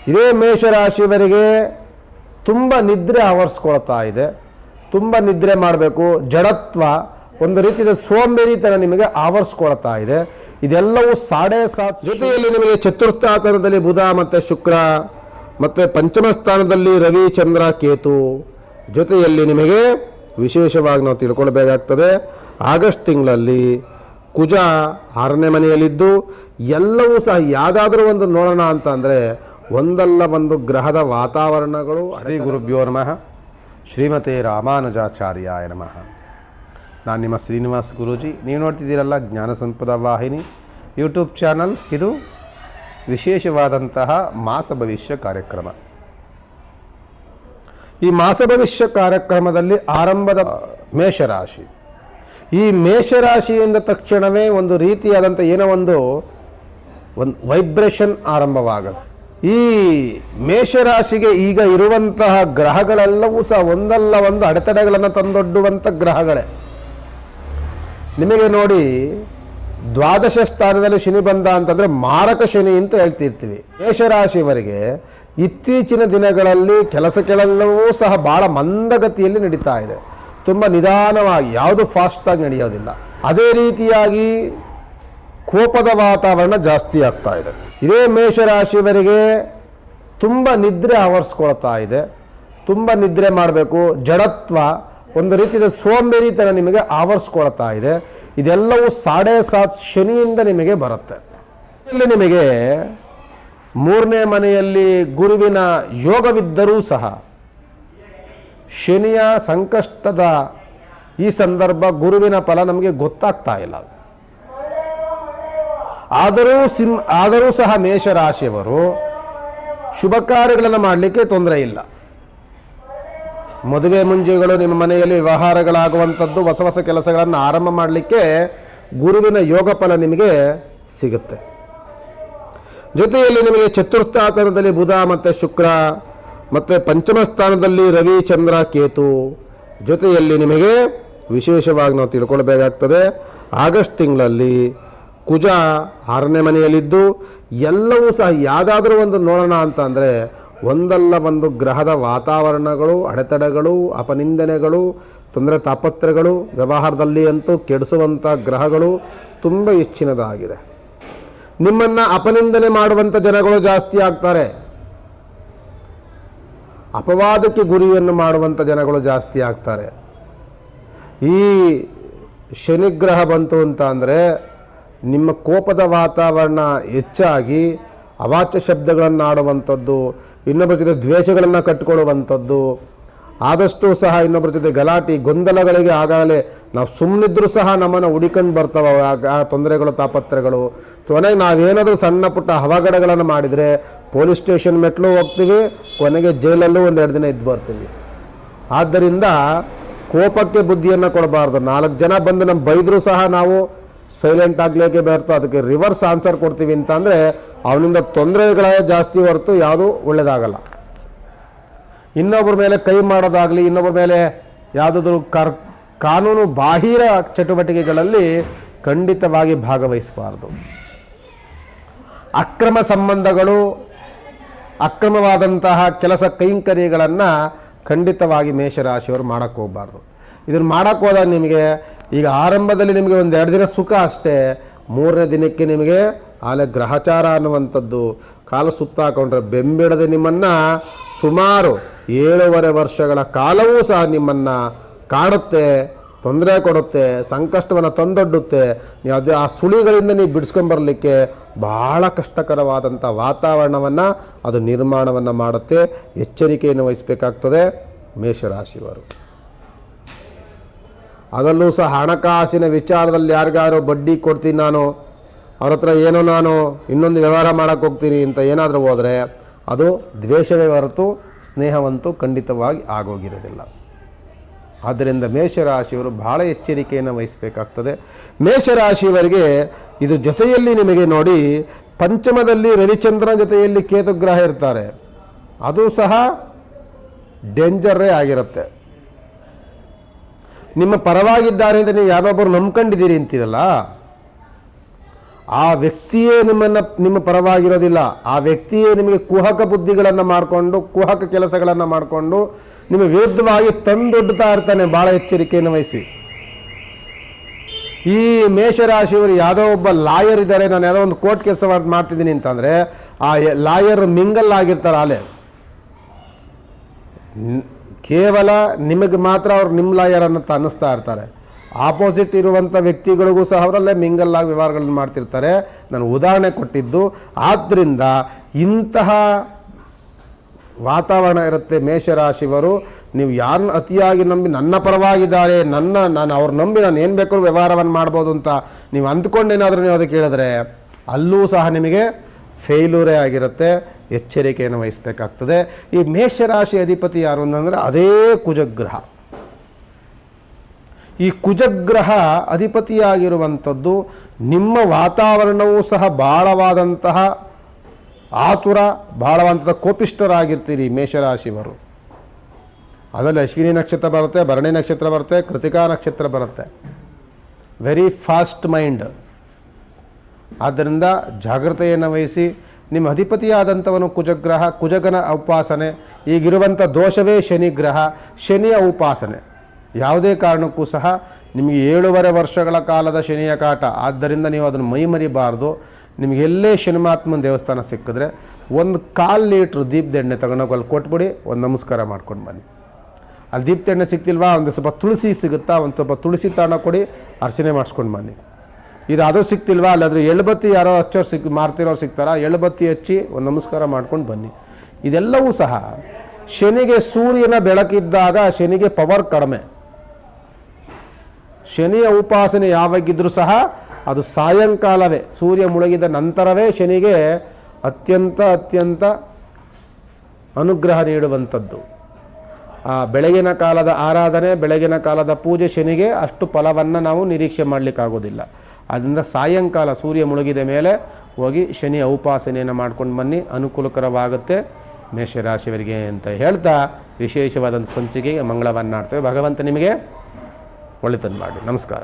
ಇದೇ ಮೇಷರಾಶಿಯವರಿಗೆ ತುಂಬ ನಿದ್ರೆ ಆವರಿಸ್ಕೊಳ್ತಾ ಇದೆ. ತುಂಬ ನಿದ್ರೆ ಮಾಡಬೇಕು, ಜಡತ್ವ, ಒಂದು ರೀತಿಯ ಸೋಂಬೇರಿತನ ನಿಮಗೆ ಆವರಿಸ್ಕೊಳ್ತಾ ಇದೆ. ಇದೆಲ್ಲವೂ 7.5 ಜೊತೆಯಲ್ಲಿ ನಿಮಗೆ ಚತುರ್ಥಾತನದಲ್ಲಿ ಬುಧ ಮತ್ತು ಶುಕ್ರ ಮತ್ತು ಪಂಚಮ ಸ್ಥಾನದಲ್ಲಿ ರವಿ ಚಂದ್ರ ಕೇತು ಜೊತೆಯಲ್ಲಿ ನಿಮಗೆ ವಿಶೇಷವಾಗಿ ನಾವು ತಿಳ್ಕೊಳ್ಬೇಕಾಗ್ತದೆ. ಆಗಸ್ಟ್ ತಿಂಗಳಲ್ಲಿ ಕುಜ 6ನೇ ಮನೆಯಲ್ಲಿದ್ದು ಎಲ್ಲವೂ ಸಹ ಯಾವುದಾದ್ರೂ ಒಂದು ನೋಡೋಣ ಅಂತ ಅಂದರೆ ಒಂದಲ್ಲ ಒಂದು ಗ್ರಹದ ವಾತಾವರಣಗಳು. ಶ್ರೀ ಗುರುಭ್ಯೋ ನಮಃ. ಶ್ರೀಮತೆ ರಾಮಾನುಜಾಚಾರ್ಯಾಯ ನಮಃ. ನಾನು ನಿಮ್ಮ ಶ್ರೀನಿವಾಸ್ ಗುರೂಜಿ. ನೀವು ನೋಡ್ತಿದ್ದೀರಲ್ಲ ಜ್ಞಾನ ಸಂಪದ ವಾಹಿನಿ ಯೂಟ್ಯೂಬ್ ಚಾನಲ್. ಇದು ವಿಶೇಷವಾದಂತಹ ಮಾಸ ಭವಿಷ್ಯ ಕಾರ್ಯಕ್ರಮ. ಈ ಮಾಸ ಭವಿಷ್ಯ ಕಾರ್ಯಕ್ರಮದಲ್ಲಿ ಆರಂಭದ ಮೇಷರಾಶಿ. ಈ ಮೇಷರಾಶಿ ಎಂದ ತಕ್ಷಣವೇ ಒಂದು ರೀತಿಯಾದಂಥ ಏನೋ ಒಂದು ವೈಬ್ರೇಷನ್ ಆರಂಭವಾಗುತ್ತೆ. ಈ ಮೇಷರಾಶಿಗೆ ಈಗ ಇರುವಂತಹ ಗ್ರಹಗಳೆಲ್ಲವೂ ಸಹ ಒಂದಲ್ಲ ಒಂದು ಅಡೆತಡೆಗಳನ್ನು ತಂದೊಡ್ಡುವಂಥ ಗ್ರಹಗಳೇ. ನಿಮಗೆ ನೋಡಿ, ದ್ವಾದಶ ಸ್ಥಾನದಲ್ಲಿ ಶನಿ ಬಂದ ಅಂತಂದರೆ ಮಾರಕ ಶನಿ ಅಂತ ಹೇಳ್ತಿರ್ತೀವಿ. ಮೇಷರಾಶಿಯವರಿಗೆ ಇತ್ತೀಚಿನ ದಿನಗಳಲ್ಲಿ ಕೆಲಸಗಳೆಲ್ಲವೂ ಸಹ ಭಾಳ ಮಂದಗತಿಯಲ್ಲಿ ನಡೀತಾ ಇದೆ. ತುಂಬ ನಿಧಾನವಾಗಿ, ಯಾವುದು ಫಾಸ್ಟಾಗಿ ನಡೆಯೋದಿಲ್ಲ. ಅದೇ ರೀತಿಯಾಗಿ ಕೋಪದ ವಾತಾವರಣ ಜಾಸ್ತಿ ಆಗ್ತಾ ಇದೆ. ಇದೇ ಮೇಷರಾಶಿಯವರಿಗೆ ತುಂಬ ನಿದ್ರೆ ಆವರಿಸ್ಕೊಳ್ತಾ ಇದೆ. ತುಂಬ ನಿದ್ರೆ ಮಾಡಬೇಕು, ಜಡತ್ವ, ಒಂದು ರೀತಿಯ ಸೋಂಬೇರಿತನ ನಿಮಗೆ ಆವರಿಸ್ಕೊಳ್ತಾ ಇದೆ. ಇದೆಲ್ಲವೂ 7.5 ಶನಿಯಿಂದ ನಿಮಗೆ ಬರುತ್ತೆ. ಇಲ್ಲಿ ನಿಮಗೆ 3ನೇ ಮನೆಯಲ್ಲಿ ಗುರುವಿನ ಯೋಗವಿದ್ದರೂ ಸಹ ಶನಿಯ ಸಂಕಷ್ಟದ ಈ ಸಂದರ್ಭ ಗುರುವಿನ ಫಲ ನಮಗೆ ಗೊತ್ತಾಗ್ತಾ ಇಲ್ಲ. ಆದರೂ ಸಹ ಮೇಷರಾಶಿಯವರು ಶುಭ ಕಾರ್ಯಗಳನ್ನು ಮಾಡಲಿಕ್ಕೆ ತೊಂದರೆ ಇಲ್ಲ. ಮದುವೆ ಮುಂಜಿಗಳು, ನಿಮ್ಮ ಮನೆಯಲ್ಲಿ ವ್ಯವಹಾರಗಳಾಗುವಂಥದ್ದು, ಹೊಸ ಹೊಸ ಕೆಲಸಗಳನ್ನು ಆರಂಭ ಮಾಡಲಿಕ್ಕೆ ಗುರುವಿನ ಯೋಗ ಫಲ ನಿಮಗೆ ಸಿಗುತ್ತೆ. ಜೊತೆಯಲ್ಲಿ ನಿಮಗೆ ಚತುರ್ಥಾತನದಲ್ಲಿ ಬುಧ ಮತ್ತು ಶುಕ್ರ ಮತ್ತು ಪಂಚಮ ಸ್ಥಾನದಲ್ಲಿ ರವಿ ಚಂದ್ರ ಕೇತು ಜೊತೆಯಲ್ಲಿ ನಿಮಗೆ ವಿಶೇಷವಾಗಿ ನಾವು ತಿಳ್ಕೊಳ್ಬೇಕಾಗ್ತದೆ. ಆಗಸ್ಟ್ ತಿಂಗಳಲ್ಲಿ ಕುಜ 6ನೇ ಮನೆಯಲ್ಲಿದ್ದು ಎಲ್ಲವೂ ಸಹ ಯಾವುದಾದ್ರೂ ಒಂದು ನೋಡೋಣ ಅಂತ ಅಂದರೆ ಒಂದಲ್ಲ ಒಂದು ಗ್ರಹದ ವಾತಾವರಣಗಳು, ಅಡೆತಡೆಗಳು, ಅಪನಿಂದನೆಗಳು, ತೊಂದರೆ ತಾಪತ್ರಗಳು, ವ್ಯವಹಾರದಲ್ಲಿ ಅಂತೂ ಕೆಡಿಸುವಂಥ ಗ್ರಹಗಳು ತುಂಬ ಹೆಚ್ಚಿನದಾಗಿದೆ. ನಿಮ್ಮನ್ನು ಅಪನಿಂದನೆ ಮಾಡುವಂಥ ಜನಗಳು ಜಾಸ್ತಿ ಆಗ್ತಾರೆ. ಅಪವಾದಕ್ಕೆ ಗುರಿಯನ್ನು ಮಾಡುವಂಥ ಜನಗಳು ಜಾಸ್ತಿ ಆಗ್ತಾರೆ. ಈ ಶನಿಗ್ರಹ ಬಂತು ಅಂತ ಅಂದರೆ ನಿಮ್ಮ ಕೋಪದ ವಾತಾವರಣ ಹೆಚ್ಚಾಗಿ ಅವಾಚ್ಯ ಶಬ್ದಗಳನ್ನು ಆಡುವಂಥದ್ದು, ಇನ್ನೊಬ್ಬರ ಜೊತೆ ದ್ವೇಷಗಳನ್ನು ಕಟ್ಟಿಕೊಳ್ಳುವಂಥದ್ದು, ಆದಷ್ಟು ಸಹ ಇನ್ನೊಬ್ಬರ ಜೊತೆ ಗಲಾಟೆ ಗೊಂದಲಗಳಿಗೆ ಆಗಾಗಲೇ ನಾವು ಸುಮ್ಮನಿದ್ರೂ ಸಹ ನಮ್ಮನ್ನು ಹುಡಿಕೊಂಡು ಬರ್ತವೆ ಆ ತೊಂದರೆಗಳು, ತಾಪತ್ರಗಳು. ಕೊನೆಗೆ ನಾವೇನಾದರೂ ಸಣ್ಣ ಪುಟ್ಟ ಅವಘಡಗಳನ್ನು ಮಾಡಿದರೆ ಪೊಲೀಸ್ ಸ್ಟೇಷನ್ ಮೆಟ್ಲು ಹೋಗ್ತೀವಿ, ಕೊನೆಗೆ ಜೈಲಲ್ಲೂ 1-2 ದಿನ ಇದ್ದು ಬರ್ತೀವಿ. ಆದ್ದರಿಂದ ಕೋಪಕ್ಕೆ ಬುದ್ಧಿಯನ್ನು ಕೊಡಬಾರ್ದು. 4 ಜನ ಬಂದು ನಮ್ಮ ಬೈದರೂ ಸಹ ನಾವು ಸೈಲೆಂಟ್ ಆಗಲಿಕ್ಕೆ ಬರ್ತು, ಅದಕ್ಕೆ ರಿವರ್ಸ್ ಆನ್ಸರ್ ಕೊಡ್ತೀವಿ ಅಂತ ಅಂದರೆ ಅವನಿಂದ ತೊಂದರೆಗಳೇ ಜಾಸ್ತಿ ಹೊರತು ಯಾವುದೂ ಒಳ್ಳೆಯದಾಗಲ್ಲ. ಇನ್ನೊಬ್ಬರ ಮೇಲೆ ಕೈ ಮಾಡೋದಾಗಲಿ, ಇನ್ನೊಬ್ಬರ ಮೇಲೆ ಯಾವುದಾದ್ರೂ ಕಾನೂನು ಬಾಹಿರ ಚಟುವಟಿಕೆಗಳಲ್ಲಿ ಖಂಡಿತವಾಗಿ ಭಾಗವಹಿಸಬಾರ್ದು. ಅಕ್ರಮ ಸಂಬಂಧಗಳು, ಅಕ್ರಮವಾದಂತಹ ಕೆಲಸ ಕೈಂಕರ್ಯಗಳನ್ನು ಖಂಡಿತವಾಗಿ ಮೇಷರಾಶಿಯವರು ಮಾಡೋಕ್ಕೆ ಹೋಗಬಾರ್ದು. ಇದನ್ನು ಮಾಡೋಕ್ಕೆ ಹೋದಾಗ ನಿಮಗೆ ಈಗ ಆರಂಭದಲ್ಲಿ ನಿಮಗೆ 1-2 ದಿನ ಸುಖ ಅಷ್ಟೇ. 3ನೇ ದಿನಕ್ಕೆ ನಿಮಗೆ ಆಲೆ ಗ್ರಹಚಾರ ಅನ್ನುವಂಥದ್ದು ಕಾಲ ಸುತ್ತಾಕೊಂಡ್ರೆ ಬೆಂಬಿಡದೆ ನಿಮ್ಮನ್ನು ಸುಮಾರು 7.5 ವರ್ಷಗಳ ಕಾಲವೂ ಸಹ ನಿಮ್ಮನ್ನು ಕಾಡುತ್ತೆ, ತೊಂದರೆ ಕೊಡುತ್ತೆ, ಸಂಕಷ್ಟವನ್ನು ತಂದೊಡ್ಡುತ್ತೆ. ನೀವು ಅದು ಆ ಸುಳಿಗಳಿಂದ ನೀವು ಬಿಡಿಸ್ಕೊಂಬರಲಿಕ್ಕೆ ಬಹಳ ಕಷ್ಟಕರವಾದಂಥ ವಾತಾವರಣವನ್ನು ಅದು ನಿರ್ಮಾಣವನ್ನು ಮಾಡುತ್ತೆ. ಎಚ್ಚರಿಕೆಯನ್ನು ವಹಿಸಬೇಕಾಗ್ತದೆ ಮೇಷರಾಶಿಯವರು. ಅದರಲ್ಲೂ ಸಹ ಹಣಕಾಸಿನ ವಿಚಾರದಲ್ಲಿ ಯಾರಿಗಾರು ಬಡ್ಡಿ ಕೊಡ್ತೀನಿ, ನಾನು ಅವ್ರ ಹತ್ರ ಏನೋ ನಾನು ಇನ್ನೊಂದು ವ್ಯವಹಾರ ಮಾಡೋಕ್ಕೆ ಹೋಗ್ತೀನಿ ಅಂತ ಏನಾದರೂ ಹೋದರೆ ಅದು ದ್ವೇಷವೇ ಹೊರತು ಸ್ನೇಹವಂತೂ ಖಂಡಿತವಾಗಿ ಆಗೋಗಿರೋದಿಲ್ಲ. ಆದ್ದರಿಂದ ಮೇಷರಾಶಿಯವರು ಬಹಳ ಎಚ್ಚರಿಕೆಯನ್ನು ವಹಿಸಬೇಕಾಗ್ತದೆ. ಮೇಷರಾಶಿಯವರಿಗೆ ಇದು ಜೊತೆಯಲ್ಲಿ ನಿಮಗೆ ನೋಡಿ, ಪಂಚಮದಲ್ಲಿ ರವಿಚಂದ್ರನ ಜೊತೆಯಲ್ಲಿ ಕೇತುಗ್ರಹ ಇರ್ತಾರೆ. ಅದು ಸಹ ಡೇಂಜರೇ ಆಗಿರುತ್ತೆ. ನಿಮ್ಮ ಪರವಾಗಿದ್ದಾರೆ ಅಂತ ನೀವು ಯಾರೊಬ್ಬರು ನಂಬ್ಕೊಂಡಿದ್ದೀರಿ ಅಂತೀರಲ್ಲ, ಆ ವ್ಯಕ್ತಿಯೇ ನಿಮ್ಮ ಪರವಾಗಿರೋದಿಲ್ಲ. ಆ ವ್ಯಕ್ತಿಯೇ ನಿಮಗೆ ಕುಹಕ ಬುದ್ಧಿಗಳನ್ನು ಮಾಡಿಕೊಂಡು, ಕುಹಕ ಕೆಲಸಗಳನ್ನು ಮಾಡಿಕೊಂಡು ನಿಮ್ಮ ವಿರುದ್ಧವಾಗಿ ತಂದೊಡ್ಡುತ್ತಾ ಇರ್ತಾನೆ. ಭಾಳ ಎಚ್ಚರಿಕೆಯನ್ನು ವಹಿಸಿ. ಈ ಮೇಷರಾಶಿಯವರು ಯಾವುದೋ ಒಬ್ಬ ಲಾಯರ್ ಇದ್ದಾರೆ, ನಾನು ಯಾವುದೋ ಒಂದು ಕೋರ್ಟ್ ಕೆಲಸ ಮಾಡ್ತಿದ್ದೀನಿ ಅಂತಂದರೆ ಆ ಲಾಯರ್ ಮಿಂಗಲ್ ಆಗಿರ್ತಾರೆ. ಅಲ್ಲೇ ಕೇವಲ ನಿಮಗೆ ಮಾತ್ರ ಅವ್ರು ನಿಮ್ಮ ಲಾಯರ್ ಅನ್ನೋದು ಅನ್ನಿಸ್ತಾ ಇರ್ತಾರೆ. ಆಪೋಸಿಟ್ ಇರುವಂಥ ವ್ಯಕ್ತಿಗಳಿಗೂ ಸಹ ಅವರಲ್ಲೇ ಮಿಂಗಲ್ಲಾಗಿ ವ್ಯವಹಾರಗಳನ್ನು ಮಾಡ್ತಿರ್ತಾರೆ. ನಾನು ಉದಾಹರಣೆ ಕೊಟ್ಟಿದ್ದು. ಆದ್ದರಿಂದ ಇಂತಹ ವಾತಾವರಣ ಇರುತ್ತೆ ಮೇಷರಾಶಿಯವರು. ನೀವು ಯಾರನ್ನ ಅತಿಯಾಗಿ ನಂಬಿ ನನ್ನ ಪರವಾಗಿದ್ದಾರೆ, ನಾನು ಅವ್ರು ನಂಬಿ ನಾನು ಏನು ಬೇಕಾದ್ರೂ ವ್ಯವಹಾರವನ್ನು ಮಾಡ್ಬೋದು ಅಂತ ನೀವು ಅಂದ್ಕೊಂಡೇನಾದರೂ ನೀವು ಅದಕ್ಕೆ ಹೇಳಿದ್ರೆ ಅಲ್ಲೂ ಸಹ ನಿಮಗೆ ಫೇಲ್ಯೂರೇ ಆಗಿರುತ್ತೆ. ಎಚ್ಚರಿಕೆಯನ್ನು ವಹಿಸಬೇಕಾಗ್ತದೆ. ಈ ಮೇಷರಾಶಿ ಅಧಿಪತಿ ಯಾರು ಅಂತಂದರೆ ಅದೇ ಕುಜಗ್ರಹ. ಈ ಕುಜಗ್ರಹ ಅಧಿಪತಿಯಾಗಿರುವಂಥದ್ದು ನಿಮ್ಮ ವಾತಾವರಣವೂ ಸಹ ಭಾಳವಾದಂತಹ ಆತುರ, ಭಾಳವಾದಂಥ ಕೋಪಿಷ್ಠರಾಗಿರ್ತೀರಿ ಮೇಷರಾಶಿಯವರು. ಅದರಲ್ಲಿ ಅಶ್ವಿನಿ ನಕ್ಷತ್ರ ಬರುತ್ತೆ, ಭರಣಿ ನಕ್ಷತ್ರ ಬರುತ್ತೆ, ಕೃತಿಕಾ ನಕ್ಷತ್ರ ಬರುತ್ತೆ. Very fast mind. ಆದ್ದರಿಂದ ಜಾಗ್ರತೆಯನ್ನು ವಹಿಸಿ. ನಿಮ್ಮ ಅಧಿಪತಿಯಾದಂಥವನು ಕುಜಗ್ರಹ, ಕುಜಗನ ಉಪಾಸನೆ. ಈಗಿರುವಂಥ ದೋಷವೇ ಶನಿಗ್ರಹ, ಶನಿಯ ಉಪಾಸನೆ. ಯಾವುದೇ ಕಾರಣಕ್ಕೂ ಸಹ ನಿಮಗೆ 7.5 ವರ್ಷಗಳ ಕಾಲದ ಶನಿಯ ಕಾಟ. ಆದ್ದರಿಂದ ನೀವು ಅದನ್ನು ಮೈಮರಿಬಾರ್ದು. ನಿಮಗೆ ಎಲ್ಲೇ ಶನಿಮಾತ್ಮನ ದೇವಸ್ಥಾನ ಸಿಕ್ಕಿದ್ರೆ 1/4 ಲೀಟ್ರ್ ದೀಪದೆಣ್ಣೆ ತಗೊಂಡೋಗಿ ಅಲ್ಲಿ ಕೊಟ್ಬಿಡಿ, ಒಂದು ನಮಸ್ಕಾರ ಮಾಡ್ಕೊಂಡು ಬನ್ನಿ. ಅಲ್ಲಿ ದೀಪದೆಣ್ಣೆ ಸಿಗ್ತಿಲ್ವಾ, ಒಂದು ಸ್ವಲ್ಪ ತುಳಸಿ ಸಿಗುತ್ತಾ, ಒಂದು ಸ್ವಲ್ಪ ತುಳಸಿ ತಗೊಂಡು ಕೊಡಿ, ಅರ್ಚನೆ ಮಾಡಿಸ್ಕೊಂಡು ಬನ್ನಿ. ಇದು ಅದು ಸಿಗ್ತಿಲ್ವಾ, ಅಲ್ಲಾದರೆ ಎಳ್ಬತ್ತಿ ಯಾರೋ ಹಚ್ಚೋರು ಮಾರ್ತಿರೋರು ಸಿಗ್ತಾರಾ, ಎಳ್ಬತ್ತಿ ಹಚ್ಚಿ ಒಂದು ನಮಸ್ಕಾರ ಮಾಡ್ಕೊಂಡು ಬನ್ನಿ. ಇದೆಲ್ಲವೂ ಸಹ ಶನಿಗೆ ಸೂರ್ಯನ ಬೆಳಕಿದ್ದಾಗ ಶನಿಗೆ ಪವರ್ ಕಡಿಮೆ. ಶನಿಯ ಉಪಾಸನೆ ಯಾವಾಗಿದ್ದರೂ ಸಹ ಅದು ಸಾಯಂಕಾಲವೇ, ಸೂರ್ಯ ಮುಳುಗಿದ ನಂತರವೇ ಶನಿಗೆ ಅತ್ಯಂತ ಅನುಗ್ರಹ ನೀಡುವಂಥದ್ದು. ಆ ಬೆಳಗಿನ ಕಾಲದ ಆರಾಧನೆ, ಬೆಳಗಿನ ಕಾಲದ ಪೂಜೆ ಶನಿಗೆ ಅಷ್ಟು ಫಲವನ್ನು ನಾವು ನಿರೀಕ್ಷೆ ಮಾಡಲಿಕ್ಕಾಗೋದಿಲ್ಲ. ಆದ್ದರಿಂದ ಸಾಯಂಕಾಲ ಸೂರ್ಯ ಮುಳುಗಿದ ಮೇಲೆ ಹೋಗಿ ಶನಿಯ ಉಪಾಸನೆಯನ್ನು ಮಾಡ್ಕೊಂಡು ಬನ್ನಿ, ಅನುಕೂಲಕರವಾಗುತ್ತೆ ಮೇಷರಾಶಿಯವರಿಗೆ ಅಂತ ಹೇಳ್ತಾ ವಿಶೇಷವಾದಂಥ ಸಂಚಿಕೆಗೆ ಮಂಗಳವನ್ನು ಮಾಡ್ತೇವೆ. ಭಗವಂತ ನಿಮಗೆ ಒಳಿತನ್ನು ಮಾಡಿ. ನಮಸ್ಕಾರ.